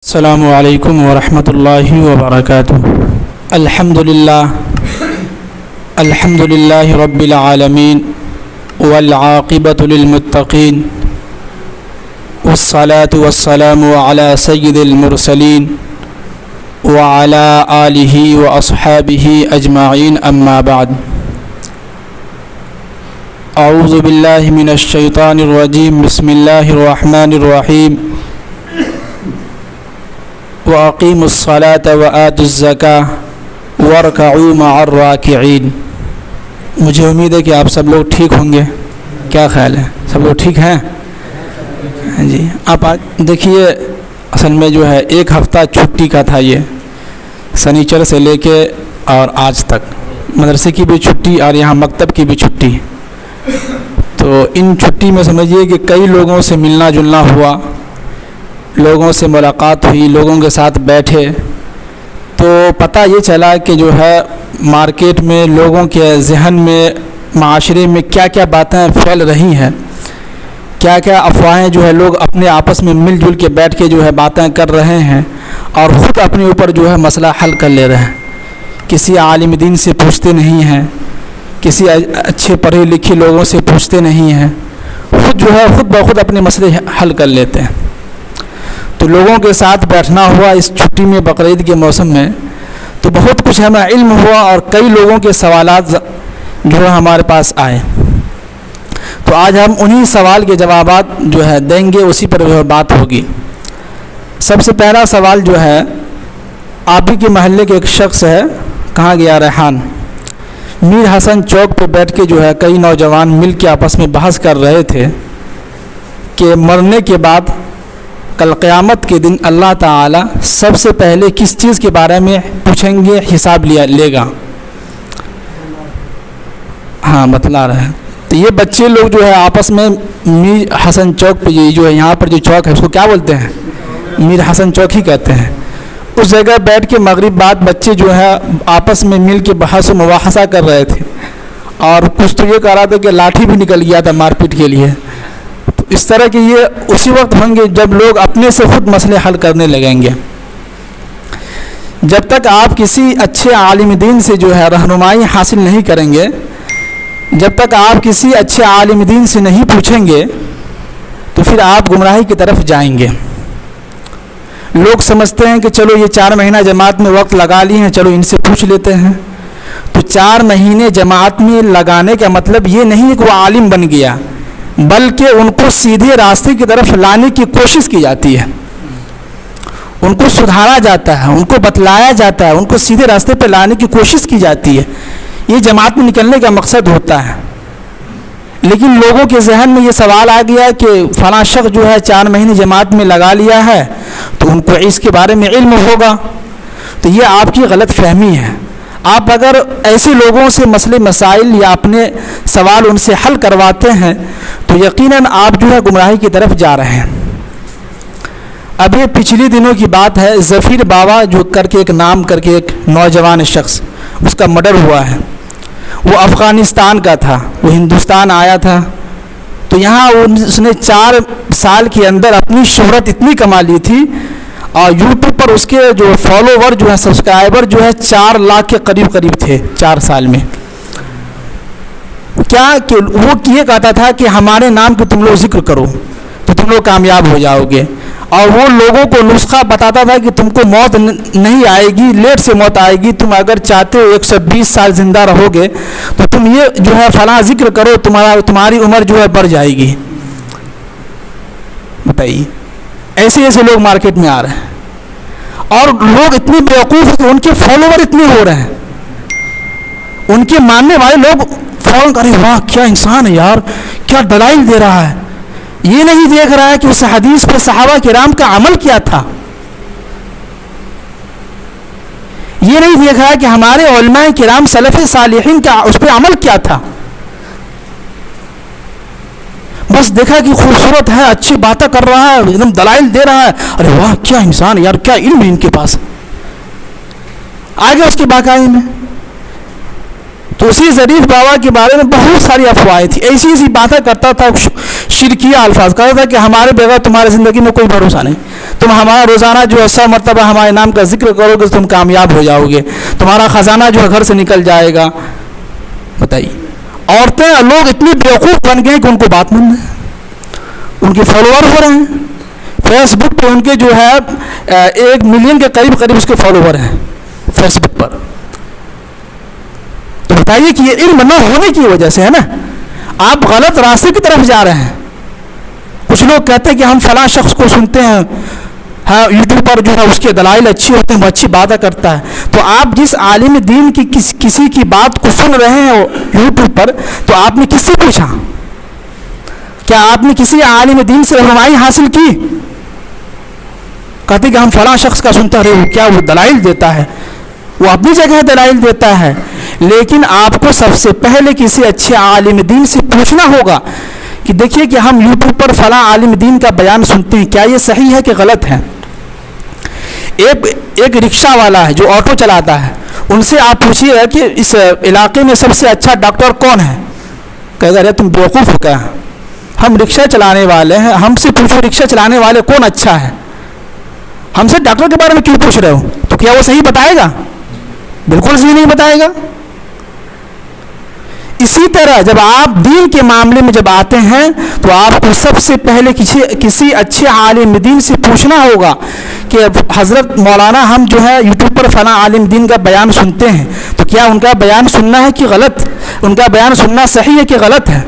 السلام علیکم ورحمۃ اللہ وبرکاتہ۔ الحمد للہ رب العالمین والعاقبۃ للمتقین والصلاة والسلام علی سید المرسلین وعلی آلہ واصحابہ اجمعین، اما بعد۔ اعوذ باللہ من الشیطان الرجیم، بسم اللہ الرحمن الرحیم۔ وَأَقِيمُوا الصَّلَاةَ وَآتُوا الزَّكَاةَ وَارْكَعُوا مَعَ الرَّاكِعِينَ۔ مجھے امید ہے کہ آپ سب لوگ ٹھیک ہوں گے۔ کیا خیال ہے؟ سب لوگ ٹھیک ہیں؟ جی، آپ دیکھیے، اصل میں جو ہے ایک ہفتہ چھٹی کا تھا، یہ سنیچر سے لے کے اور آج تک مدرسے کی بھی چھٹی اور یہاں مکتب کی بھی چھٹی۔ تو ان چھٹی میں سمجھیے کہ کئی لوگوں سے ملنا جلنا ہوا، لوگوں سے ملاقات ہوئی، لوگوں کے ساتھ بیٹھے، تو پتہ یہ چلا کہ جو ہے مارکیٹ میں لوگوں کے ذہن میں، معاشرے میں کیا کیا باتیں پھیل رہی ہیں، کیا کیا افواہیں جو ہے لوگ اپنے آپس میں مل جل کے بیٹھ کے جو ہے باتیں کر رہے ہیں اور خود اپنے اوپر جو ہے مسئلہ حل کر لے رہے ہیں۔ کسی عالم دین سے پوچھتے نہیں ہیں، کسی اچھے پڑھے لکھے لوگوں سے پوچھتے نہیں ہیں، خود جو ہے خود بخود اپنے مسئلے حل کر لیتے ہیں۔ تو لوگوں کے ساتھ بیٹھنا ہوا اس چھٹی میں، بقرعید کے موسم میں، تو بہت کچھ ہمیں علم ہوا اور کئی لوگوں کے سوالات جو ہے ہمارے پاس آئے۔ تو آج ہم انہی سوال کے جوابات جو ہے دیں گے، اسی پر جو ہے بات ہوگی۔ سب سے پہلا سوال جو ہے، آپ ہی کے محلے کے ایک شخص ہے، کہاں گیا ریحان، میر حسن چوک پہ بیٹھ کے جو ہے کئی نوجوان مل کے آپس میں بحث کر رہے تھے کہ مرنے کے بعد کل قیامت کے دن اللہ تعالی سب سے پہلے کس چیز کے بارے میں پوچھیں گے، حساب لے گا۔ ہاں بتلا رہے ہیں۔ تو یہ بچے لوگ جو ہے آپس میں میر حسن چوک پہ، جو ہے یہاں پر جو چوک ہے اس کو کیا بولتے ہیں؟ میر حسن چوک ہی کہتے ہیں۔ اس جگہ بیٹھ کے مغرب بعد بچے جو ہے آپس میں مل کے بحث و مباحثہ کر رہے تھے، اور کچھ تو یہ کہہ رہا تھا کہ لاٹھی بھی نکل گیا تھا مار پیٹ کے لیے۔ اس طرح کے یہ اسی وقت ہوں گے جب لوگ اپنے سے خود مسئلے حل کرنے لگیں گے۔ جب تک آپ کسی اچھے عالم دین سے جو ہے رہنمائی حاصل نہیں کریں گے، جب تک آپ کسی اچھے عالم دین سے نہیں پوچھیں گے، تو پھر آپ گمراہی کی طرف جائیں گے۔ لوگ سمجھتے ہیں کہ چلو یہ 4 مہینہ جماعت میں وقت لگا لیے ہیں، چلو ان سے پوچھ لیتے ہیں۔ تو 4 مہینے جماعت میں لگانے کا مطلب یہ نہیں ہے کہ وہ عالم بن گیا، بلکہ ان کو سیدھے راستے کی طرف لانے کی کوشش کی جاتی ہے، ان کو سدھارا جاتا ہے، ان کو بتلایا جاتا ہے، ان کو سیدھے راستے پہ لانے کی کوشش کی جاتی ہے۔ یہ جماعت میں نکلنے کا مقصد ہوتا ہے۔ لیکن لوگوں کے ذہن میں یہ سوال آ گیا کہ فلاں شخص جو ہے 4 مہینے جماعت میں لگا لیا ہے تو ان کو اس کے بارے میں علم ہوگا۔ تو یہ آپ کی غلط فہمی ہے۔ آپ اگر ایسے لوگوں سے مسئلے مسائل یا اپنے سوال ان سے حل کرواتے ہیں تو یقیناً آپ جو ہے گمراہی کی طرف جا رہے ہیں۔ اب یہ پچھلے دنوں کی بات ہے، ظفیر بابا جو ایک نوجوان شخص، اس کا مرڈر ہوا ہے۔ وہ افغانستان کا تھا، وہ ہندوستان آیا تھا، تو یہاں اس نے 4 سال کے اندر اپنی شہرت اتنی کما لی تھی، اور یوٹیوب پر اس کے جو فالوور جو ہے، سبسکرائبر جو ہے 4 لاکھ کے قریب تھے 4 سال میں۔ کیا کہ وہ یہ کہتا تھا کہ ہمارے نام کو تم لوگ ذکر کرو تو تم لوگ کامیاب ہو جاؤ گے، اور وہ لوگوں کو نسخہ بتاتا تھا کہ تم کو موت نہیں آئے گی، لیٹ سے موت آئے گی، تم اگر چاہتے ہو 120 سال زندہ رہو گے تو تم یہ جو ہے فلاں ذکر کرو، تمہاری عمر جو ہے بڑھ جائے گی۔ بتائیے، ایسے لوگ مارکیٹ میں آ رہے ہیں، اور لوگ اتنے بیوقوف ہیں کہ ان کے فالوور اتنے ہو رہے ہیں، ان کے ماننے والے لوگ فوراً کریں، واہ کیا انسان ہے یار، کیا دلائل دے رہا ہے۔ یہ نہیں دیکھ رہا ہے کہ اس حدیث پہ صحابہ کرام کا عمل کیا تھا، یہ نہیں دیکھ رہا ہے کہ ہمارے علماء کرام سلف صالحین کا اس پہ عمل کیا تھا۔ بس دیکھا کہ خوبصورت ہے، اچھی باتیں کر رہا ہے، ایک دم دلائل دے رہا ہے، ارے واہ کیا انسان ہے یار، کیا علم ہے ان کے پاس۔ آگے اس کے باقاعدے میں تو اسی ظریف بابا کے بارے میں بہت ساری افواہیں تھیں، ایسی ایسی باتیں کرتا تھا، شرکیہ الفاظ کہتا تھا کہ ہمارے بغیر تمہاری زندگی میں کوئی بھروسہ نہیں، تم ہمارا روزانہ جو ہے 100 مرتبہ ہمارے نام کا ذکر کرو گے تو تم کامیاب ہو جاؤ گے، تمہارا خزانہ جو ہے گھر سے نکل جائے گا۔ بتائیے، عورتیں لوگ اتنے بیوقوف بن گئے کہ ان کو بات مان رہے ہیں، ان کے فالوور ہو رہے ہیں، فیس بک پہ ان کے جو ہے 1 ملین کے قریب اس کے فالوور ہیں فیس بک پر۔ تو بتائیے کہ یہ علم نہ ہونے کی وجہ سے ہے نا، آپ غلط راستے کی طرف جا رہے ہیں۔ کچھ لوگ کہتے ہیں کہ ہم فلاں شخص کو سنتے ہیں، ہاں یوٹیوب پر جو ہے اس کے دلائل اچھی ہوتے ہیں، وہ اچھی باتیں کرتا ہے، تو آپ جس عالم دین کی کسی کی بات کو سن رہے ہیں یوٹیوب پر، تو آپ نے کس سے پوچھا؟ کیا آپ نے کسی عالم دین سے رہنمائی حاصل کی؟ کہتے کہ ہم فلاں شخص کا سنتے ہیں، کیا وہ دلائل دیتا ہے؟ وہ اپنی جگہ دلائل دیتا ہے، لیکن آپ کو سب سے پہلے کسی اچھے عالم دین سے پوچھنا ہوگا کہ دیکھیے کہ ہم یوٹیوب پر فلاں عالم دین کا بیان سنتے ہیں، کیا یہ صحیح ہے کہ غلط ہے؟ ایک رکشہ والا ہے جو آٹو چلاتا ہے، ان سے آپ پوچھیے گا کہ اس علاقے میں سب سے اچھا ڈاکٹر کون ہے، کہے گا ارے تم بیوقوف ہو کیا، ہم رکشہ چلانے والے ہیں، ہم سے پوچھو رکشہ چلانے والے کون اچھا ہے، ہم سے ڈاکٹر کے بارے میں کیوں پوچھ رہے ہو؟ تو کیا وہ صحیح بتائے گا؟ بالکل صحیح نہیں بتائے گا۔ اسی طرح جب آپ دین کے معاملے میں جب آتے ہیں تو آپ کو سب سے پہلے کسی اچھے عالم دین سے پوچھنا ہوگا کہ حضرت مولانا ہم جو ہے یوٹیوب پر فلاں عالم دین کا بیان سنتے ہیں، تو کیا ان کا بیان سننا ہے کہ غلط، ان کا بیان سننا صحیح ہے کہ غلط ہے؟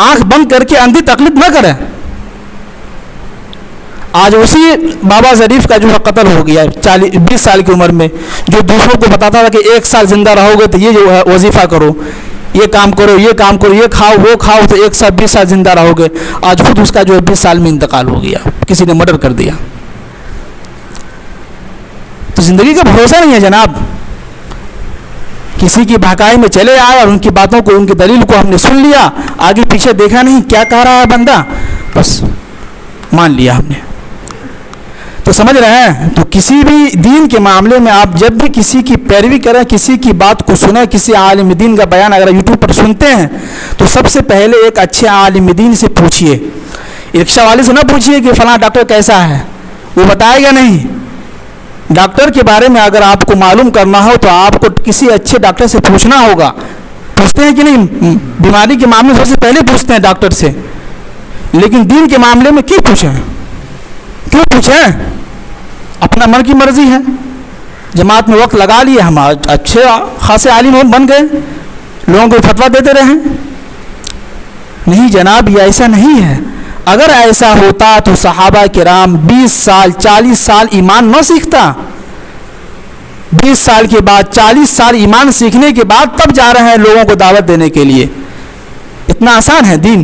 آنکھ بند کر کے اندھی تقلید نہ کریں۔ آج اسی بابا ظریف کا جو ہے قتل ہو گیا 20 سال کی عمر میں، جو دوسروں کو بتاتا تھا کہ 1 سال زندہ رہو گے تو یہ جو ہے وظیفہ کرو، یہ کام کرو، یہ کام کرو، یہ کھاؤ وہ کھاؤ تو 1 سال 20 سال زندہ رہو گے، آج خود اس کا جو ہے 20 سال میں انتقال ہو گیا، کسی نے مرڈر کر دیا۔ تو زندگی کا بھروسہ نہیں ہے جناب، کسی کی بہکائی میں چلے آئے اور ان کی باتوں کو، ان کی دلیل کو ہم نے سن لیا، آگے پیچھے دیکھا نہیں کیا کہہ رہا ہے بندہ، بس مان لیا ہم نے۔ تو سمجھ رہے ہیں؟ تو کسی بھی دین کے معاملے میں آپ جب بھی کسی کی پیروی کریں، کسی کی بات کو سنیں، کسی عالم دین کا بیان اگر یوٹیوب پر سنتے ہیں تو سب سے پہلے ایک اچھے عالم دین سے پوچھیے، رکشہ والے سے نہ پوچھیے کہ فلاں ڈاکٹر کیسا ہے، وہ بتائے گا نہیں۔ ڈاکٹر کے بارے میں اگر آپ کو معلوم کرنا ہو تو آپ کو کسی اچھے ڈاکٹر سے پوچھنا ہوگا۔ پوچھتے ہیں کہ نہیں؟ بیماری کے معاملے میں سب سے پہلے پوچھتے ہیں ڈاکٹر سے، لیکن دین کے معاملے میں کیوں پوچھیں؟ کیوں پوچھیں؟ اپنا من کی مرضی ہے، جماعت میں وقت لگا لیے، ہم اچھے خاصے عالم بن گئے، لوگوں کو فتویٰ دیتے رہیں۔ نہیں جناب، یہ ایسا نہیں ہے۔ اگر ایسا ہوتا تو صحابہ کرام 20 سال 40 سال ایمان نہ سیکھتا، 20 سال کے بعد 40 سال ایمان سیکھنے کے بعد تب جا رہے ہیں لوگوں کو دعوت دینے کے لیے۔ اتنا آسان ہے دین؟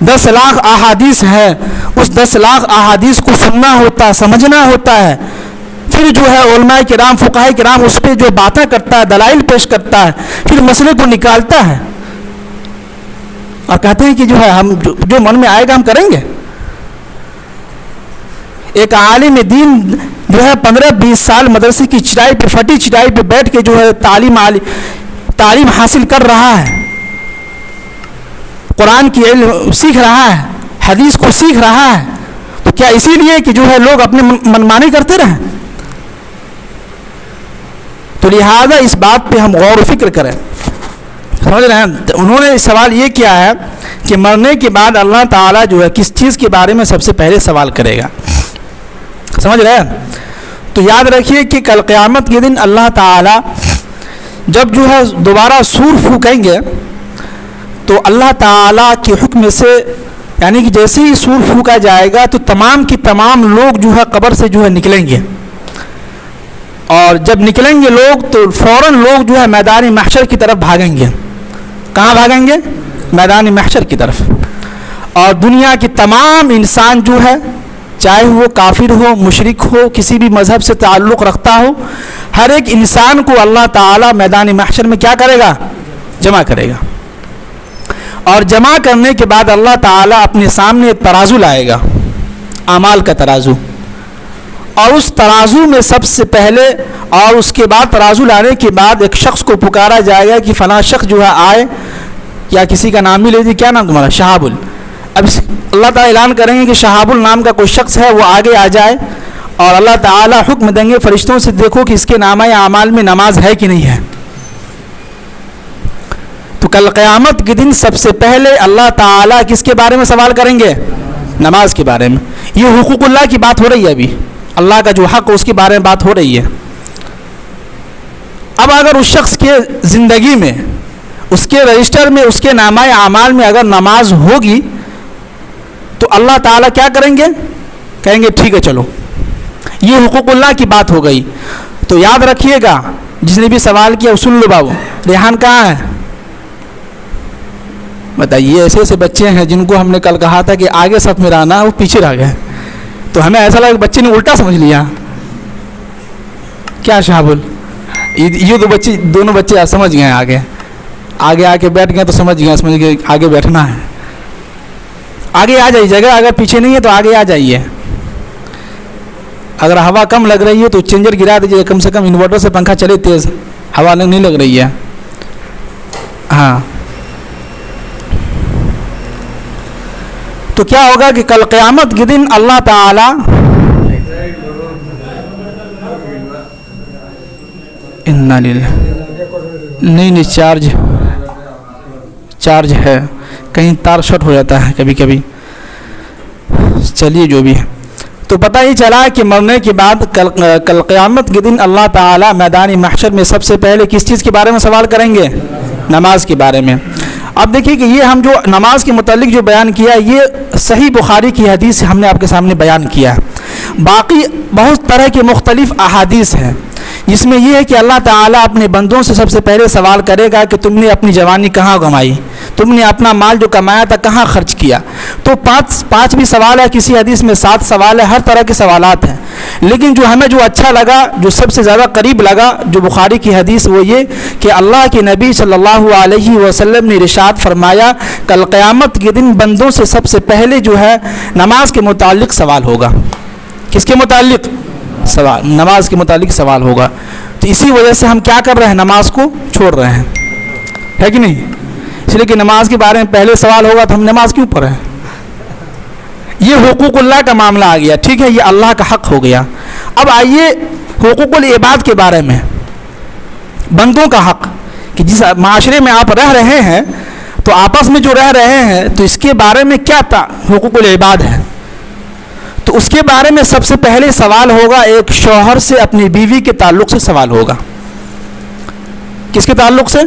10 لاکھ احادیث ہے، اس 10 لاکھ احادیث کو سننا ہوتا، سمجھنا ہوتا ہے، پھر جو ہے علماء کرام فقہاء کرام اس پہ جو باتیں کرتا ہے، دلائل پیش کرتا ہے، پھر مسئلے کو نکالتا ہے اور کہتے ہیں کہ جو ہے ہم جو من میں آئے گا ہم کریں گے۔ ایک عالم دین جو ہے 15-20 سال مدرسے کی چٹائی پہ، پھٹی چٹائی پہ بیٹھ کے جو ہے تعلیم حاصل کر رہا ہے، قرآن کی علم سیکھ رہا ہے، حدیث کو سیکھ رہا ہے، تو کیا اسی لیے کہ جو ہے لوگ اپنے منمانی کرتے رہیں؟ تو لہذا اس بات پہ ہم غور و فکر کریں۔ سمجھ رہے ہیں؟ انہوں نے سوال یہ کیا ہے کہ مرنے کے بعد اللہ تعالیٰ جو ہے کس چیز کے بارے میں سب سے پہلے سوال کرے گا؟ سمجھ رہے ہیں؟ تو یاد رکھیے کہ کل قیامت کے دن اللہ تعالیٰ جب جو ہے دوبارہ سور پھونکیں گے تو اللہ تعالیٰ کے حکم سے، یعنی کہ جیسے ہی سور پھونکا جائے گا تو تمام کی تمام لوگ جو ہے قبر سے جو ہے نکلیں گے، اور جب نکلیں گے لوگ تو فوراً لوگ جو ہے میدان محشر کی طرف بھاگیں گے۔ کہاں بھاگیں گے؟ میدان محشر کی طرف۔ اور دنیا کے تمام انسان جو ہے، چاہے وہ کافر ہو، مشرک ہو، کسی بھی مذہب سے تعلق رکھتا ہو، ہر ایک انسان کو اللہ تعالیٰ میدان محشر میں کیا کرے گا؟ جمع کرے گا۔ اور جمع کرنے کے بعد اللہ تعالیٰ اپنے سامنے ایک ترازو لائے گا، اعمال کا ترازو، اور اس ترازو میں سب سے پہلے اور اس کے بعد ترازو لانے کے بعد ایک شخص کو پکارا جائے گا کہ فلاں شخص جو ہے آئے، یا کسی کا نام ہی لے دیجیے، کیا نام تمہارا؟ شہاب ال۔ اب اللہ تعالیٰ اعلان کریں گے کہ شہاب النام کا کوئی شخص ہے وہ آگے آ جائے، اور اللہ تعالیٰ حکم دیں گے فرشتوں سے دیکھو کہ اس کے نامہ اعمال میں نماز ہے کہ نہیں ہے۔ تو کل قیامت کے دن سب سے پہلے اللہ تعالیٰ کس کے بارے میں سوال کریں گے؟ نماز کے بارے میں۔ یہ حقوق اللہ کی بات ہو رہی ہے، ابھی اللہ کا جو حق اس کے بارے میں بات ہو رہی ہے۔ اب اگر اس شخص کے زندگی میں، اس کے رجسٹر میں، اس کے نامہ اعمال میں اگر نماز ہوگی تو اللہ تعالیٰ کیا کریں گے؟ کہیں گے ٹھیک ہے چلو، یہ حقوق اللہ کی بات ہو گئی۔ تو یاد رکھیے گا، جس نے بھی سوال کیا سن لو بابو۔ ریحان کہاں ہے؟ بتائیے، ایسے ایسے بچے ہیں جن کو ہم نے کل کہا تھا کہ آگے صف میں رہنا، وہ پیچھے رہ گئے، تو ہمیں ایسا لگا کہ بچے نے الٹا سمجھ لیا۔ کیا شہابل؟ یہ تو بچے، دونوں بچے سمجھ گئے، آگے آ کے بیٹھ گئے تو سمجھ گئے آگے بیٹھنا ہے۔ آگے آ جائیے، جگہ اگر پیچھے نہیں ہے تو آگے آ جائیے۔ اگر ہوا کم لگ رہی ہے تو چینجر گرا دیجیے، کم سے کم انورٹر سے پنکھا چلے تیز، ہوا نہیں لگ رہی ہے۔ ہاں، تو کیا ہوگا کہ کل قیامت کے دن اللہ تعالی نہیں چارج ہے، کہیں تار شارٹ ہو جاتا ہے کبھی کبھی۔ چلیے جو بھی ہے، تو پتہ ہی چلا کہ مرنے کے بعد کل قیامت کے دن اللہ تعالی میدان محشر میں سب سے پہلے کس چیز کے بارے میں سوال کریں گے؟ نماز کے بارے میں۔ اب دیکھیے کہ یہ ہم جو نماز کے متعلق جو بیان کیا، یہ صحیح بخاری کی حدیث ہم نے آپ کے سامنے بیان کیا ہے۔ باقی بہت طرح کے مختلف احادیث ہیں جس میں یہ ہے کہ اللہ تعالیٰ اپنے بندوں سے سب سے پہلے سوال کرے گا کہ تم نے اپنی جوانی کہاں گنوائی، تم نے اپنا مال جو کمایا تھا کہاں خرچ کیا۔ تو پانچ بھی سوال ہے، کسی حدیث میں 7 سوال ہے، ہر طرح کے سوالات ہیں۔ لیکن جو ہمیں جو اچھا لگا، جو سب سے زیادہ قریب لگا جو بخاری کی حدیث، وہ یہ کہ اللہ کے نبی صلی اللہ علیہ وسلم نے ارشاد فرمایا کل قیامت کے دن بندوں سے سب سے پہلے جو ہے نماز کے متعلق سوال ہوگا۔ کس کے متعلق؟ سوال، نماز کے متعلق سوال ہوگا۔ تو اسی وجہ سے ہم کیا کر رہے ہیں؟ نماز کو چھوڑ رہے ہیں، ہے کہ نہیں؟ اس لیے کہ نماز کے بارے میں پہلے سوال ہوگا تو ہم نماز کیوں پڑھیں؟ یہ حقوق اللہ کا معاملہ آ گیا، ٹھیک ہے، یہ اللہ کا حق ہو گیا۔ اب آئیے حقوق العباد کے بارے میں، بندوں کا حق، کہ جس معاشرے میں آپ رہ رہے ہیں تو آپس میں جو رہ رہے ہیں تو اس کے بارے میں کیا حقوق العباد ہے، تو اس کے بارے میں سب سے پہلے سوال ہوگا ایک شوہر سے اپنی بیوی کے تعلق سے سوال ہوگا۔ کس کے تعلق سے؟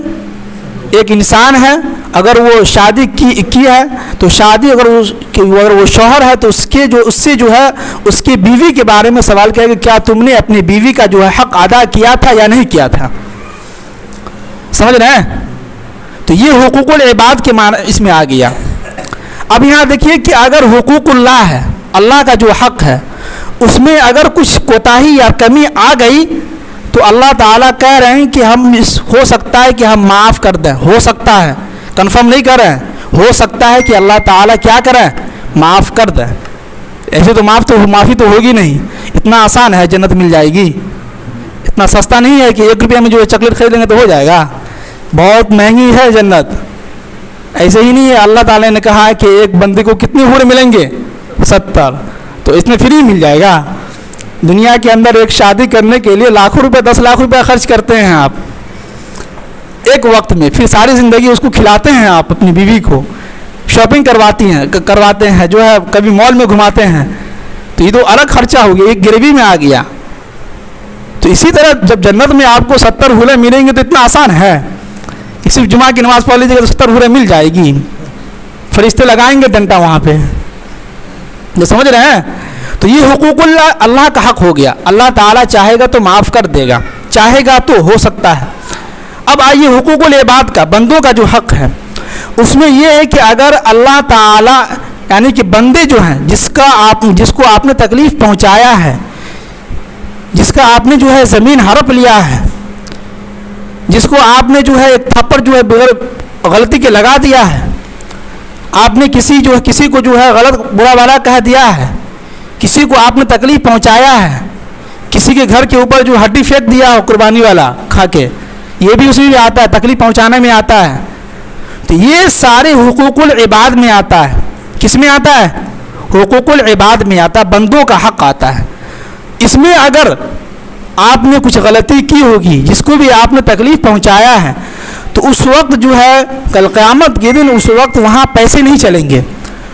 ایک انسان ہے، اگر وہ شادی کی ہے تو شادی اگر وہ شوہر ہے تو اس سے جو ہے اس کی بیوی کے بارے میں سوال کرے گا کیا تم نے اپنی بیوی کا جو ہے حق ادا کیا تھا یا نہیں کیا تھا۔ سمجھ رہے ہیں؟ تو یہ حقوق العباد کے معنی اس میں آ گیا۔ اب یہاں دیکھیے کہ اگر حقوق اللہ ہے، اللہ کا جو حق ہے، اس میں اگر کچھ کوتاہی یا کمی آ گئی تو اللہ تعالیٰ کہہ رہے ہیں کہ ہو سکتا ہے کہ ہم معاف کر دیں، ہو سکتا ہے، کنفرم نہیں کر رہے ہیں، ہو سکتا ہے کہ اللہ تعالیٰ کیا کریں؟ معاف کر دیں۔ ایسے تو معافی تو ہوگی نہیں، اتنا آسان ہے جنت مل جائے گی، اتنا سستا نہیں ہے کہ 1 روپیہ میں جو چاکلیٹ خرید لیں گے تو ہو جائے گا، بہت مہنگی ہے جنت۔ ایسے ہی نہیں ہے، اللہ تعالیٰ نے کہا ہے کہ ایک بندے کو کتنے حور ملیں گے؟ 70، تو اس میں فری مل جائے گا۔ دنیا کے اندر ایک شادی کرنے کے لیے لاکھوں روپے، 10 لاکھ روپے خرچ کرتے ہیں آپ ایک وقت میں، پھر ساری زندگی اس کو کھلاتے ہیں آپ اپنی بیوی کو، شاپنگ کرواتے ہیں جو ہے، کبھی مال میں گھماتے ہیں، تو یہ تو الگ خرچہ ہو گیا، ایک گریوی میں آ گیا۔ تو اسی طرح جب جنت میں آپ کو 70 حوریں ملیں گے تو اتنا آسان ہے کہ صرف جمعہ کی نماز پڑھ لیجیے گا تو 70 حوریں مل جائے گی، فرشتے لگائیں گے ڈنڈا وہاں پہ، یہ سمجھ رہے ہیں؟ تو یہ حقوق اللہ کا حق ہو گیا۔ اللہ تعالیٰ چاہے گا تو معاف کر دے گا، چاہے گا تو ہو سکتا ہے۔ اب آئیے حقوق العباد کا، بندوں کا جو حق ہے، اس میں یہ ہے کہ اگر اللہ تعالیٰ یعنی کہ بندے جو ہیں جس کو آپ نے تکلیف پہنچایا ہے، جس کا آپ نے جو ہے زمین ہڑپ لیا ہے، جس کو آپ نے جو ہے ایک تھپڑ جو ہے بغیر غلطی کے لگا دیا ہے، آپ نے کسی کو جو ہے غلط برا بھلا کہہ دیا ہے، کسی کو آپ نے تکلیف پہنچایا ہے، کسی کے گھر کے اوپر جو ہڈی پھینک دیا ہو قربانی والا کھا کے، یہ بھی اسی میں آتا ہے، تکلیف پہنچانے میں آتا ہے. تو یہ سارے حقوق العباد میں آتا ہے. کس میں آتا ہے؟ حقوق العباد میں آتا ہے، بندوں کا حق آتا ہے. اس میں اگر آپ نے کچھ غلطی کی ہوگی، جس کو بھی آپ نے تکلیف پہنچایا ہے، تو اس وقت جو ہے کل قیامت کے دن اس وقت وہاں پیسے نہیں چلیں گے.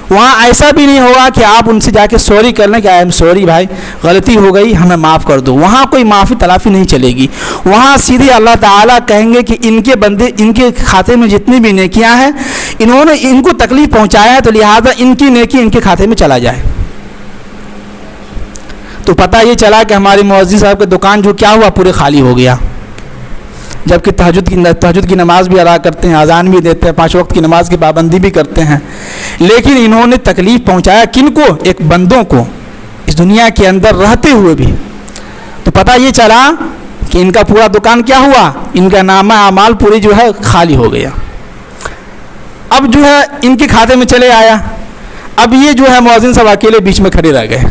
وہاں ایسا بھی نہیں ہوگا کہ آپ ان سے جا کے سوری کر لیں کہ آئی ایم سوری بھائی، غلطی ہو گئی، ہمیں معاف کر دو. وہاں کوئی معافی تلافی نہیں چلے گی. وہاں سیدھے اللہ تعالیٰ کہیں گے کہ ان کے بندے، ان کے کھاتے میں جتنی بھی نیکیاں ہیں، انہوں نے ان کو تکلیف پہنچایا ہے، تو لہٰذا ان کی نیکی ان کے کھاتے میں چلا جائے. تو پتہ یہ چلا کہ ہمارے مؤذن صاحب کی دکان جو کیا ہوا، پورے خالی ہو گیا. جبکہ تہجد کی نماز بھی ادا کرتے ہیں، اذان بھی دیتے ہیں، 5 وقت کی نماز کی پابندی بھی کرتے ہیں، لیکن انہوں نے تکلیف پہنچایا کن کو؟ ایک بندوں کو، اس دنیا کے اندر رہتے ہوئے بھی. تو پتہ یہ چلا کہ ان کا پورا دکان کیا ہوا، ان کا نامہ اعمال پوری جو ہے خالی ہو گیا. اب جو ہے ان کے کھاتے میں چلے آیا. اب یہ جو ہے مؤذن صاحب اکیلے بیچ میں کھڑے رہ گئے.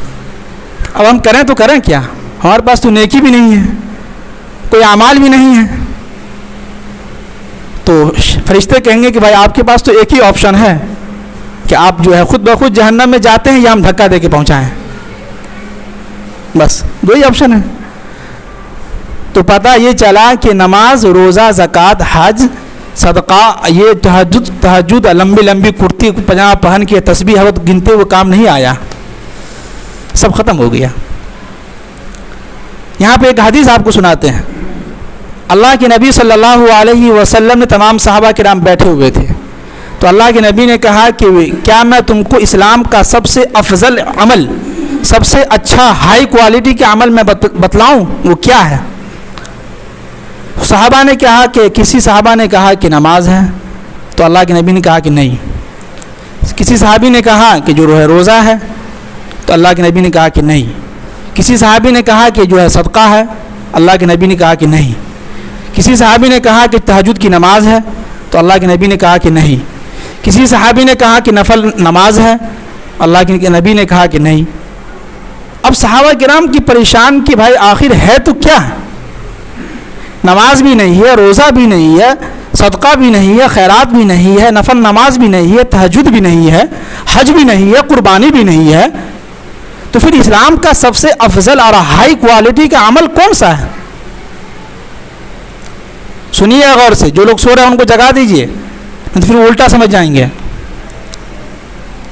اب ہم کریں تو کریں کیا؟ ہمارے پاس تو نیکی بھی نہیں ہے، کوئی اعمال بھی نہیں ہے. تو فرشتے کہیں گے کہ بھائی آپ کے پاس تو ایک ہی آپشن ہے کہ آپ جو ہے خود بخود جہنم میں جاتے ہیں یا ہم دھکا دے کے پہنچائیں. بس 2 ہی آپشن ہے. تو پتہ یہ چلا کہ نماز، روزہ، زکوٰۃ، حج، صدقہ، یہ تہجد لمبی کرتی پجامہ پہن کے تسبیح گنتے ہوئے کام نہیں آیا، سب ختم ہو گیا. یہاں پہ ایک حدیث آپ کو سناتے ہیں. اللہ کے نبی صلی اللہ علیہ وسلم نے تمام صحابہ کرام بیٹھے ہوئے تھے، تو اللہ کے نبی نے کہا کہ کیا میں تم کو اسلام کا سب سے افضل عمل، سب سے اچھا ہائی کوالٹی کے عمل میں بتلاؤں؟ وہ کیا ہے؟ صحابہ نے کہا کہ کسی صحابہ نے کہا کہ نماز ہے، تو اللہ کے نبی نے کہا کہ نہیں. کسی صحابی نے کہا کہ جو روزہ ہے، تو اللہ کے نبی نے کہا کہ نہیں. کسی صحابی نے کہا کہ جو ہے صدقہ ہے، اللہ کے نبی نے کہا کہ نہیں. کسی صحابی نے کہا کہ تہجد کی نماز ہے، تو اللہ کے نبی نے کہا کہ نہیں. کسی صحابی نے کہا کہ نفل نماز ہے، اللہ کے نبی نے کہا کہ نہیں. اب صحابہ کرام کی پریشان کہ بھائی آخر ہے تو کیا؟ نماز بھی نہیں ہے، روزہ بھی نہیں ہے، صدقہ بھی نہیں ہے، خیرات بھی نہیں ہے، نفل نماز بھی نہیں ہے، تہجد بھی نہیں ہے، حج بھی نہیں ہے، قربانی بھی نہیں ہے، تو پھر اسلام کا سب سے افضل اور ہائی کوالٹی کا عمل کون سا ہے؟ سنیے غور سے، جو لوگ سو رہے ہیں ان کو جگا دیجئے، تو پھر الٹا سمجھ جائیں گے.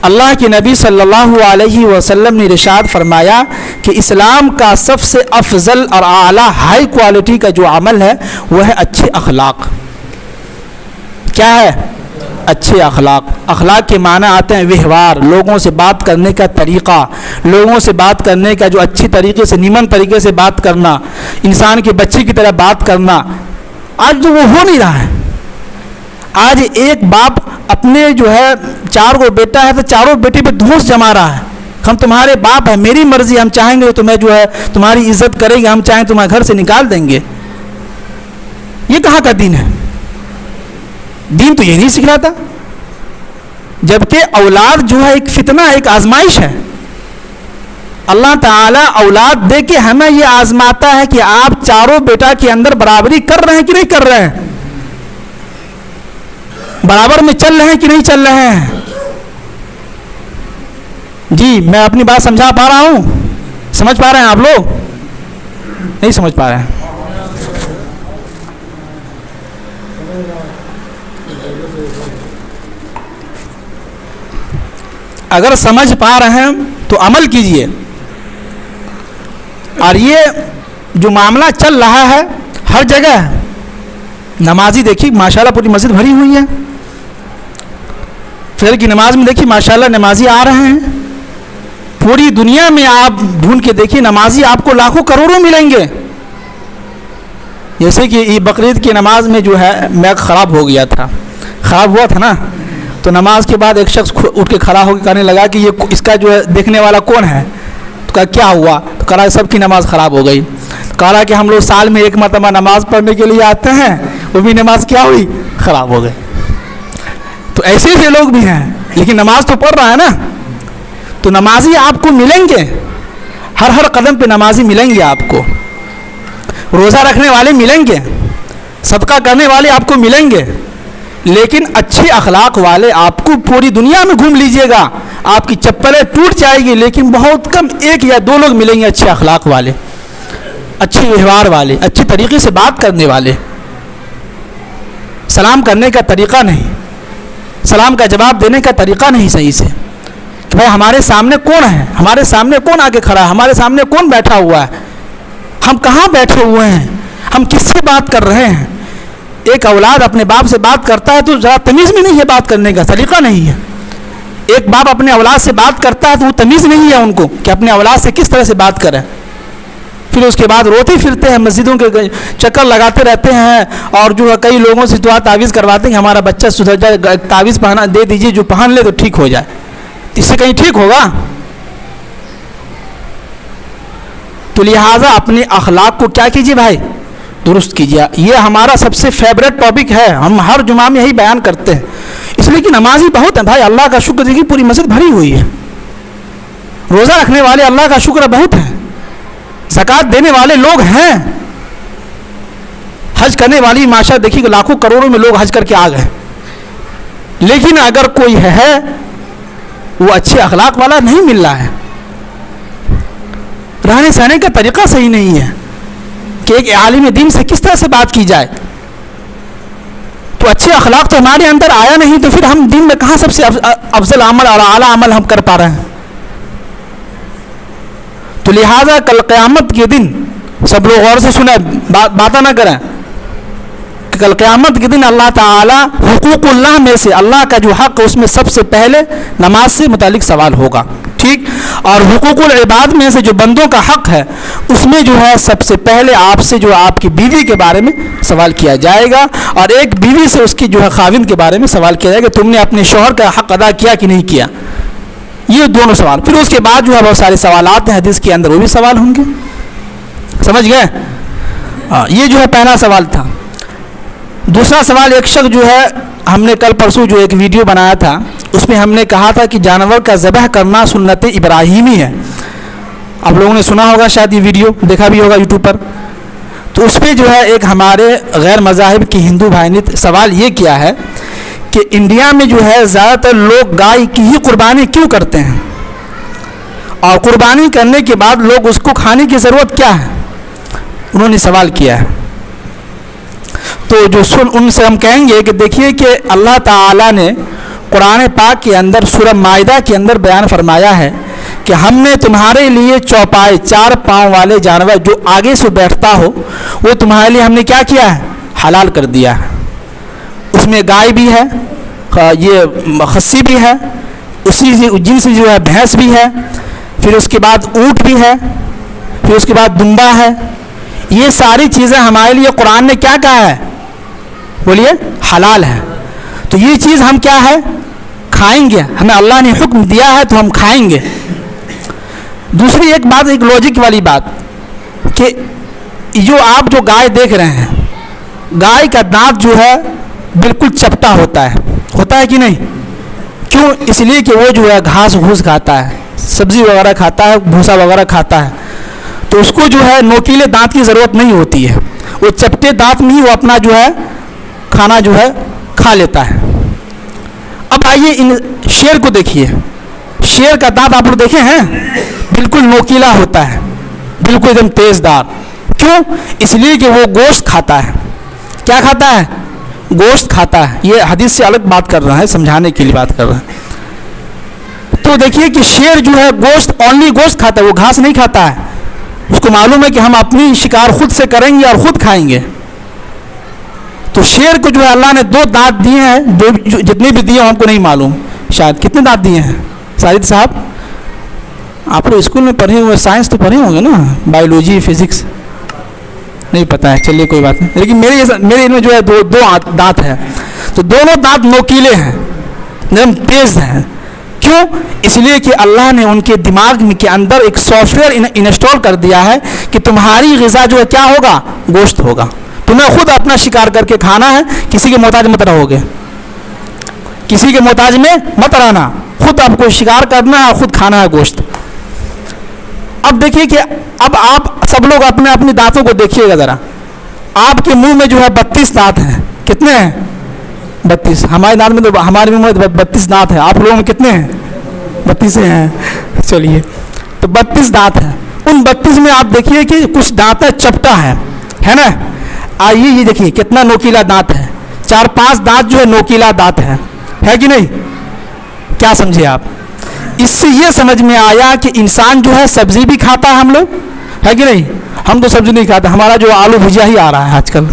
اللہ کے نبی صلی اللہ علیہ وسلم نے ارشاد فرمایا کہ اسلام کا سب سے افضل اور اعلیٰ ہائی کوالٹی کا جو عمل ہے وہ ہے اچھے اخلاق. کیا ہے؟ اچھے اخلاق. اخلاق کے معنی آتے ہیں ویوہار، لوگوں سے بات کرنے کا طریقہ، لوگوں سے بات کرنے کا جو اچھی طریقے سے، نیمن طریقے سے بات کرنا، انسان کے بچے کی طرح بات کرنا. آج تو وہ ہو نہیں رہا ہے. آج ایک باپ اپنے جو ہے 4 کو بیٹا ہے تو چاروں بیٹے پہ دھوس جما رہا ہے. ہم تمہارے باپ ہیں، میری مرضی، ہم چاہیں گے تمہیں جو ہے تمہاری عزت کریں گے، ہم چاہیں تمہیں گھر سے نکال دیں گے. یہ کہاں کا دین ہے؟ دین تو یہ نہیں سکھلاتا. جبکہ اولاد جو ہے ایک فتنہ، ایک آزمائش ہے. اللہ تعالیٰ اولاد دے کے ہمیں یہ آزماتا ہے کہ آپ چاروں بیٹا کے اندر برابری کر رہے ہیں کہ نہیں کر رہے ہیں، برابر میں چل رہے ہیں کہ نہیں چل رہے ہیں. جی میں اپنی بات سمجھا پا رہا ہوں؟ سمجھ پا رہے ہیں آپ لوگ؟ نہیں سمجھ پا رہے ہیں. اگر سمجھ پا رہے ہیں تو عمل کیجئے. اور یہ جو معاملہ چل رہا ہے ہر جگہ ہے. نمازی دیکھیے ماشاءاللہ پوری مسجد بھری ہوئی ہے. فجر کی نماز میں دیکھیے ماشاءاللہ نمازی آ رہے ہیں. پوری دنیا میں آپ ڈھونڈ کے دیکھیے نمازی آپ کو لاکھوں کروڑوں ملیں گے. جیسے کہ یہ بقرعید کی نماز میں جو ہے میک خراب ہو گیا تھا، خراب ہوا تھا نا، تو نماز کے بعد ایک شخص اٹھ کے کھڑا ہو کے کہنے لگا کہ یہ اس کا جو ہے دیکھنے والا کون ہے؟ تو کہا کیا ہوا؟ تو کہا سب کی نماز خراب ہو گئی. کہا کہ ہم لوگ سال میں 1 مرتبہ نماز پڑھنے کے لیے آتے ہیں، وہ بھی نماز کیا ہوئی؟ خراب ہو گئی. تو ایسے ایسے لوگ بھی ہیں، لیکن نماز تو پڑھ رہا ہے نا. تو نمازی آپ کو ملیں گے ہر قدم پہ نمازی ملیں گے آپ کو، روزہ رکھنے والے ملیں گے، صدقہ کرنے والے آپ کو ملیں گے، لیکن اچھے اخلاق والے آپ کو پوری دنیا میں گھوم لیجئے گا آپ کی چپلیں ٹوٹ جائے گی، لیکن بہت کم 1 یا 2 لوگ ملیں گے اچھے اخلاق والے، اچھے ویوہار والے، اچھے طریقے سے بات کرنے والے. سلام کرنے کا طریقہ نہیں، سلام کا جواب دینے کا طریقہ نہیں صحیح سے کہ بھائی ہمارے سامنے کون ہے، ہمارے سامنے کون آ کے کھڑا ہے، ہمارے سامنے کون بیٹھا ہوا ہے، ہم کہاں بیٹھے ہوئے ہیں، ہم کس سے بات کر رہے ہیں. ایک اولاد اپنے باپ سے بات کرتا ہے تو ذرا تمیز بھی نہیں ہے، بات کرنے کا طریقہ نہیں ہے. ایک باپ اپنے اولاد سے بات کرتا ہے تو وہ تمیز نہیں ہے ان کو کہ اپنے اولاد سے کس طرح سے بات کرے. پھر اس کے بعد روتے پھرتے ہیں، مسجدوں کے چکر لگاتے رہتے ہیں، اور جو ہے کئی لوگوں سے دعا تعویذ کرواتے ہیں کہ ہمارا بچہ سدھر جائے، تعویذ پہنا دے دیجیے جو پہن لے تو ٹھیک ہو جائے. اس سے کہیں ٹھیک ہوگا؟ تو لہٰذا اپنے اخلاق کو کیا کیجیے بھائی، درست کیجیے. یہ ہمارا سب سے فیوریٹ ٹاپک ہے، ہم ہر جمعہ میں یہی بیان کرتے ہیں، اس لیے کہ نمازی بہت ہیں بھائی، اللہ کا شکر دیکھیے پوری مسجد بھری ہوئی ہے. روزہ رکھنے والے اللہ کا شکر بہت ہیں، زکوٰۃ دینے والے لوگ ہیں، حج کرنے والی معاشرہ دیکھیے کہ لاکھوں کروڑوں میں لوگ حج کر کے آ گئے. لیکن اگر کوئی ہے وہ اچھے اخلاق والا نہیں مل رہا ہے، رہنے سہنے کا طریقہ صحیح نہیں ہے کہ ایک عالم دین سے کس طرح سے بات کی جائے. تو اچھے اخلاق تو ہمارے اندر آیا نہیں، تو پھر ہم دین میں کہاں سب سے افضل عمل اور اعلیٰ عمل ہم کر پا رہے ہیں. تو لہٰذا کل قیامت کے دن سب لوگ غور سے سنیں، باتیں نہ کریں، کہ کل قیامت کے دن اللہ تعالیٰ حقوق اللہ میں سے اللہ کا جو حق ہے اس میں سب سے پہلے نماز سے متعلق سوال ہوگا، ٹھیک. اور حقوق العباد میں سے جو بندوں کا حق ہے اس میں جو ہے سب سے پہلے آپ سے جو آپ کی بیوی کے بارے میں سوال کیا جائے گا، اور ایک بیوی سے اس کی جو ہے خاوند کے بارے میں سوال کیا جائے گا، تم نے اپنے شوہر کا حق ادا کیا کہ نہیں کیا. یہ دونوں سوال. پھر اس کے بعد جو ہے بہت سارے سوالات ہیں حدیث کے اندر، وہ بھی سوال ہوں گے. سمجھ گئے؟ یہ جو ہے پہلا سوال تھا. دوسرا سوال، ایک شخص جو ہے، ہم نے کل پرسوں جو ایک ویڈیو بنایا تھا اس میں ہم نے کہا تھا کہ جانور کا ذبح کرنا سنت ابراہیمی ہے. آپ لوگوں نے سنا ہوگا شاید، یہ ویڈیو دیکھا بھی ہوگا یوٹیوب پر. تو اس پہ جو ہے ایک ہمارے غیر مذاہب کے ہندو بھائی نے سوال یہ کیا ہے کہ انڈیا میں جو ہے زیادہ تر لوگ گائے کی ہی قربانی کیوں کرتے ہیں، اور قربانی کرنے کے بعد لوگ اس کو کھانے کی ضرورت کیا ہے. انہوں نے سوال کیا ہے. تو جو ان سے ہم کہیں گے کہ دیکھیے کہ اللہ تعالیٰ نے قرآن پاک کے اندر سورہ مائدہ کے اندر بیان فرمایا ہے کہ ہم نے تمہارے لیے چوپائے 4 پاؤں والے جانور جو آگے سے بیٹھتا ہو وہ تمہارے لیے ہم نے کیا کیا ہے، حلال کر دیا ہے. اس میں گائے بھی ہے، یہ خصی بھی ہے، اسی جن سے جو ہے بھینس بھی ہے، پھر اس کے بعد اونٹ بھی ہے، پھر اس کے بعد دمبا ہے. یہ ساری چیزیں ہمارے لیے قرآن نے کیا کہا ہے، بولیے، حلال ہے. تو یہ چیز ہم کیا ہے، کھائیں گے، ہمیں اللہ نے حکم دیا ہے تو ہم کھائیں گے. دوسری ایک بات، ایک لوجک والی بات، کہ جو آپ جو گائے دیکھ رہے ہیں، گائے کا دانت جو ہے بالکل چپٹا ہوتا ہے کہ نہیں؟ کیوں؟ اس لیے کہ وہ جو ہے گھاس گھوس کھاتا ہے، سبزی وغیرہ کھاتا ہے، بھوسا وغیرہ کھاتا ہے، تو اس کو جو ہے نوکیلے دانت کی ضرورت نہیں ہوتی ہے. وہ چپٹے دانت میں ہی وہ اپنا جو ہے کھانا جو ہے کھا لیتا ہے. اب آئیے ان شیر کو دیکھیے. شیر کا دانت آپ لوگ دیکھے ہیں، بالکل نوکیلا ہوتا ہے، بالکل ایک دم تیز دار. کیوں؟ اس لیے کہ وہ گوشت کھاتا ہے. کیا کھاتا ہے؟ گوشت کھاتا ہے. یہ حدیث سے الگ بات کر رہا ہے، سمجھانے کے لیے بات کر رہا ہے. تو دیکھیے کہ شیر جو ہے گوشت، اونلی گوشت کھاتا ہے، وہ گھاس نہیں کھاتا ہے. اس کو معلوم ہے کہ ہم اپنی شکار خود سے کریں گے اور خود کھائیں گے. تو شیر کو جو ہے اللہ نے 2 دانت دیے ہیں، جتنے بھی دیے ہم کو نہیں معلوم، شاید کتنے دانت دیے ہیں ساجد صاحب؟ آپ لوگ اسکول میں پڑھے ہوئے، سائنس تو پڑھے ہوں گے نا، بایولوجی فزکس، نہیں پتہ ہے، چلیے کوئی بات نہیں. لیکن میرے میں جو ہے 2 دانت ہیں. تو دونوں دانت نوکیلے ہیں، نرم تیز ہیں. کیوں؟ اس لیے کہ اللہ نے ان کے دماغ کے اندر ایک سافٹ ویئر انسٹال کر دیا ہے کہ تمہاری غذا جو ہے کیا ہوگا، گوشت ہوگا. تمہیں خود اپنا شکار کر کے کھانا ہے، کسی کے محتاج مت رہو گے، کسی کے محتاج میں مت رہنا، خود آپ کو شکار کرنا ہے اور خود کھانا ہے گوشت. اب دیکھیے کہ اب آپ سب لوگ اپنے اپنے دانتوں کو دیکھیے گا ذرا. آپ کے منہ میں جو ہے 32 دانت ہیں. کتنے ہیں؟ 32. ہمارے دانت میں تو ہمارے منہ میں 32 دانت ہیں. آپ لوگوں میں کتنے ہیں؟ 32 ہیں. چلیے تو 32 دانت ہیں. ان 32 میں آپ دیکھیے کہ کچھ دانت چپٹا ہے نا. آئیے یہ دیکھیے کتنا نوکیلا دانت ہے. 4-5 دانت جو ہے نوکیلا دانت ہے کہ نہیں؟ کیا سمجھے آپ؟ اس سے یہ سمجھ میں آیا کہ انسان جو ہے سبزی بھی کھاتا ہے. ہم لوگ ہے کہ نہیں؟ ہم تو سبزی نہیں کھاتے. ہمارا جو آلو بھجیا ہی آ رہا ہے آج کل.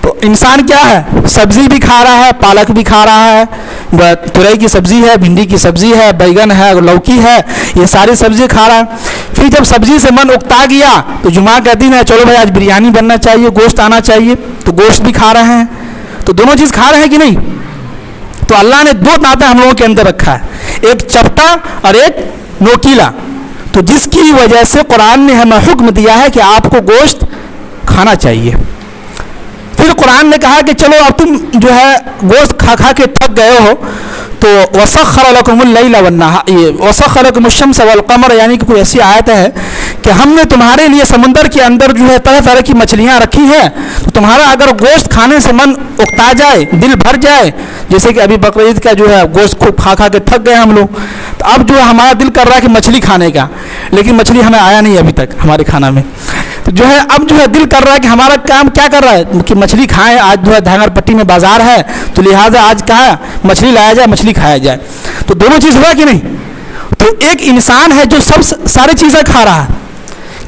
تو انسان کیا ہے؟ سبزی بھی کھا رہا ہے, پالک بھی کھا رہا ہے, تورئی کی سبزی ہے, بھنڈی کی سبزی ہے, بیگن ہے, لوکی ہے, یہ ساری سبزی کھا رہا ہے. پھر جب سبزی سے من اکتا گیا تو جمعہ کا دن ہے, چلو بھائی آج بریانی بننا چاہیے, گوشت آنا چاہیے, تو گوشت بھی کھا رہے ہیں. تو دونوں چیز کھا رہے ہیں کہ نہیں؟ تو اللہ نے 2 دانتیں ہم لوگوں کے اندر رکھا ہے, ایک چپٹا اور ایک نوکیلا. تو جس کی وجہ سے قرآن نے ہمیں حکم دیا ہے کہ آپ کو گوشت کھانا چاہیے. پھر قرآن نے کہا کہ چلو اب تم جو ہے گوشت کھا کھا کے تھک گئے ہو, تو وَسَخَّرَ لَكُمُ اللَّيْلَ وَالنَّهَارَ, وَسَخَّرَ لَكُمُ الشَّمْسَ وَالْقَمَرَ, یعنی کہ کوئی ایسی آیت ہے کہ ہم نے تمہارے لیے سمندر کے اندر جو ہے طرح طرح کی مچھلیاں رکھی ہیں. تو تمہارا اگر گوشت کھانے سے من اکتا جائے, دل بھر جائے, جیسے کہ ابھی بقرعید کا جو ہے گوشت خوب کھا کھا کے تھک گئے ہم لوگ, تو اب جو ہے ہمارا دل کر رہا ہے کہ مچھلی کھانے کا, لیکن مچھلی ہمیں آیا نہیں ابھی تک ہمارے کھانا میں. تو جو ہے اب جو ہے دل کر رہا ہے کہ ہمارا کام کیا کر رہا ہے کہ مچھلی کھائیں. آج جو ہے دھانگڑ پٹی میں بازار ہے, تو لہٰذا آج کہا مچھلی لایا جائے, مچھلی کھایا جائے. تو دونوں چیز ہوا کہ نہیں؟ تو ایک انسان ہے جو سب ساری چیزیں کھا رہا ہے.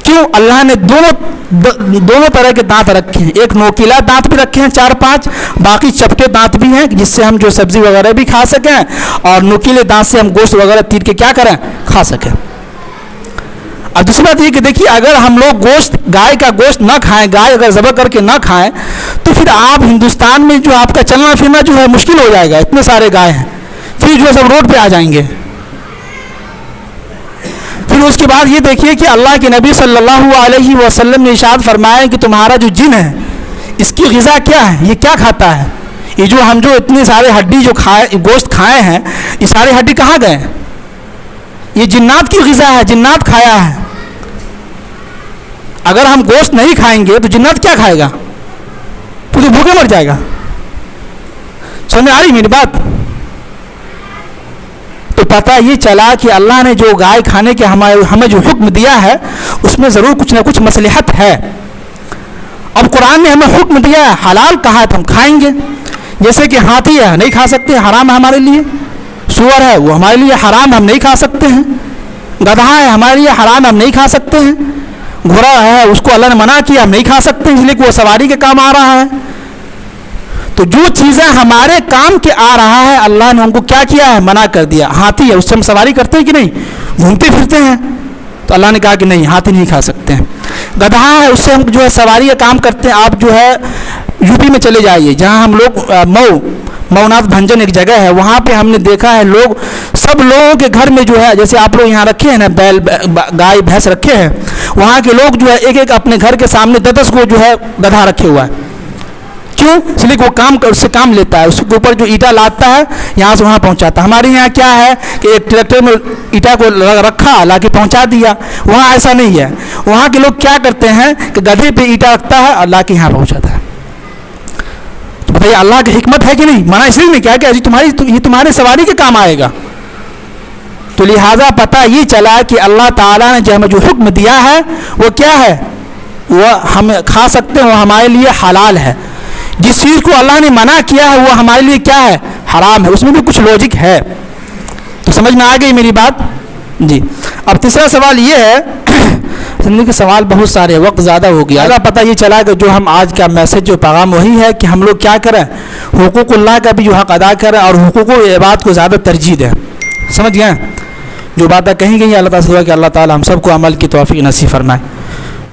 کیوں؟ اللہ نے دونوں طرح کے دانت رکھے ہیں. ایک نوکیلا دانت بھی رکھے ہیں 4-5, باقی چپٹے دانت بھی ہیں جس سے ہم جو سبزی وغیرہ بھی کھا سکیں, اور نوکیلے دانت سے ہم گوشت وغیرہ تیر کے کیا کریں, کھا سکیں. اب دوسری بات یہ کہ دیکھیے اگر ہم لوگ گائے کا گوشت نہ کھائیں, گائے اگر ذبح کر کے نہ کھائیں, تو پھر آپ ہندوستان میں جو آپ کا چلنا پھرنا جو ہے مشکل ہو جائے گا. اتنے سارے گائے ہیں, پھر جو ہے سب روڈ پہ آ جائیں گے. پھر اس کے بعد یہ دیکھیے کہ اللہ کے نبی صلی اللہ علیہ وسلم نے ارشاد فرمایا کہ تمہارا جو جن ہے اس کی غذا کیا ہے, یہ کیا کھاتا ہے. یہ جو ہم جو اتنے سارے ہڈی جو گوشت کھائے ہیں, یہ سارے ہڈی کہاں گئے؟ یہ جنات کی غذا ہے, جنات کھایا ہے. اگر ہم گوشت نہیں کھائیں گے تو جنات کیا کھائے گا؟ تو بھوکے مر جائے گا. سمجھ میں آ رہی میری بات؟ تو پتہ یہ چلا کہ اللہ نے جو گائے کھانے کے ہمیں جو حکم دیا ہے اس میں ضرور کچھ نہ کچھ مصلحت ہے. اب قرآن نے ہمیں حکم دیا ہے, حلال کہا ہے تو ہم کھائیں گے. جیسے کہ ہاتھی ہے, نہیں کھا سکتے, حرام ہے ہمارے لیے. سور ہے, وہ ہمارے لیے حرام, ہم نہیں کھا سکتے ہیں. گدھا ہے, ہمارے لیے حرام, ہم نہیں کھا سکتے ہیں. گھوڑا ہے, اس کو اللہ نے منع کیا, ہم نہیں کھا سکتے اس لیے کہ وہ سواری کے کام آ رہا ہے. تو جو چیزیں ہمارے کام کے آ رہا ہے اللہ نے ان کو کیا کیا ہے, منع کر دیا. ہاتھی ہے, اس سے ہم سواری کرتے ہیں کہ نہیں, گھومتے پھرتے ہیں, تو اللہ نے کہا کہ نہیں, ہاتھی نہیں کھا سکتے ہیں. گدھا ہے, اس سے ہم جو ہے سواری کا کام کرتے ہیں. آپ جو ہے یو پی میں چلے جائیے, جہاں ہم لوگ مئوناتھ بھنجن ایک جگہ ہے, وہاں پہ ہم نے دیکھا ہے لوگ, سب لوگوں کے گھر میں جو ہے جیسے آپ لوگ یہاں رکھے ہیں نا بیل گائے بھینس رکھے ہیں, وہاں کے لوگ جو ہے ایک ایک اپنے گھر کے سامنے 10 کو جو ہے گدھا رکھے ہوا ہے. کیوں؟ اس لیے کہ وہ اس سے کام لیتا ہے, اس کے اوپر جو اینٹا لاتا ہے یہاں سے وہاں پہنچاتا ہے. ہمارے یہاں کیا ہے کہ ایک ٹریکٹر میں اینٹا کو رکھا, لا کے پہنچا دیا. وہاں ایسا نہیں ہے. وہاں کے لوگ کیا کرتے ہیں کہ گدھے پہ اینٹا رکھتا ہے اور لا کے یہاں پہنچاتا ہے. تو بتائیے اللہ کی حکمت ہے کہ نہیں؟ منع اس لیے نہیں کیا کہ یہ تمہارے سواری کے کام آئے گا. تو لہٰذا پتہ یہ چلا کہ اللہ تعالیٰ نے جو ہمیں جو حکم دیا ہے وہ کیا ہے, وہ ہم کھا سکتے ہیں, وہ ہمارے لیے حلال ہے. جس چیز کو اللہ نے منع کیا ہے وہ ہمارے لیے کیا ہے, حرام ہے. اس میں بھی کچھ لوجک ہے. تو سمجھ میں آ گئی میری بات؟ جی. اب تیسرا سوال یہ ہے, زندگی کے سوال بہت سارے, وقت زیادہ ہو گیا. اگر پتہ یہ چلا کہ جو ہم آج کا میسج جو پیغام وہی ہے کہ ہم لوگ کیا کریں, حقوق اللہ کا بھی جو حق ادا کریں اور حقوق و عباد کو زیادہ ترجیح دیں. سمجھ گئے؟ جو باتیں کہیں گئی اللہ تعالیٰ سے کہ اللہ تعالیٰ ہم سب کو عمل کی توفیق نصیب فرمائے.